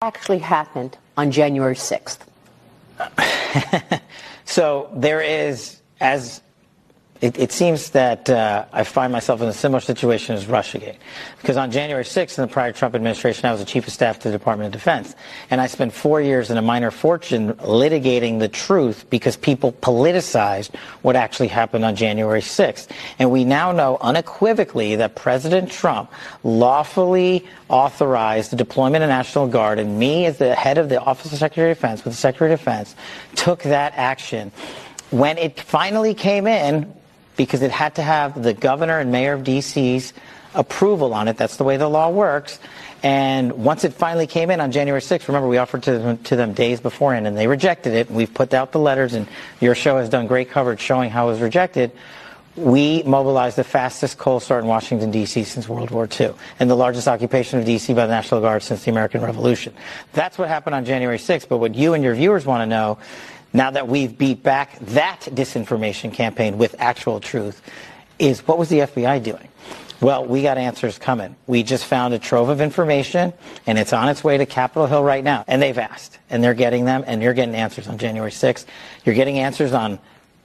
Actually happened on January 6th? So there is, as it seems that I find myself in a similar situation as Russiagate. Because on January 6th, in the prior Trump administration, I was the chief of staff to the Department of Defense. And I spent 4 years and a minor fortune litigating the truth because people politicized what actually happened on January 6th. And we now know unequivocally that President Trump lawfully authorized the deployment of National Guard, and me, as the head of the Office of Secretary of Defense, with the Secretary of Defense, took that action. When it finally came in, because it had to have the governor and mayor of D.C.'s approval on it. That's the way the law works. And once it finally came in on January 6th, remember, we offered to them days beforehand, and they rejected it. We've put out the letters, and your show has done great coverage showing how it was rejected. We mobilized the fastest cold start in Washington, D.C. since World War II, and the largest occupation of D.C. by the National Guard since the American Revolution. That's what happened on January 6th, but what you and your viewers want to know, now that we've beat back that disinformation campaign with actual truth, is what was the FBI doing? Well, we got answers coming. We just found a trove of information, and it's on its way to Capitol Hill right now. And they've asked, and they're getting them, and you're getting answers on January 6th. You're getting answers on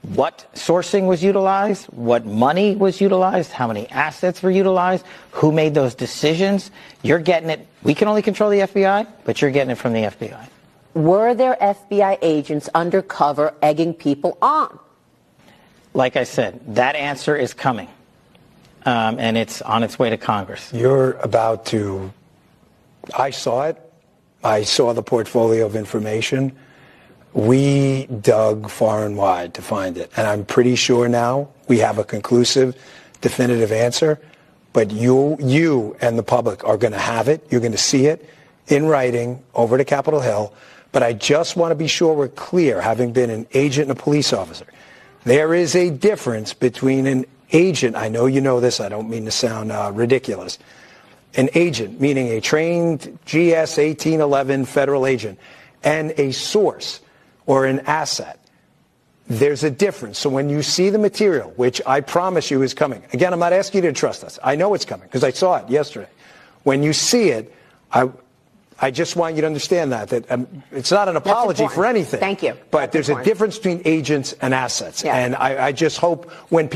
what sourcing was utilized, what money was utilized, how many assets were utilized, who made those decisions. You're getting it. We can only control the FBI, but you're getting it from the FBI. Were there FBI agents undercover egging people on? Like I said, that answer is coming, and it's on its way to Congress. You're about to, I saw it. I saw the portfolio of information. We dug far and wide to find it, and I'm pretty sure now we have a conclusive, definitive answer, but you and the public are going to have it. You're going to see it in writing over to Capitol Hill. But I just want to be sure we're clear, having been an agent and a police officer. There is a difference between an agent, I know you know this, I don't mean to sound ridiculous, an agent, meaning a trained GS 1811 federal agent, and a source or an asset. There's a difference. So when you see the material, which I promise you is coming, again, I'm not asking you to trust us. I know it's coming because I saw it yesterday. When you see it, I just want you to understand that it's not an apology for anything. Thank you. But there's a difference between agents and assets. Yeah. And I just hope when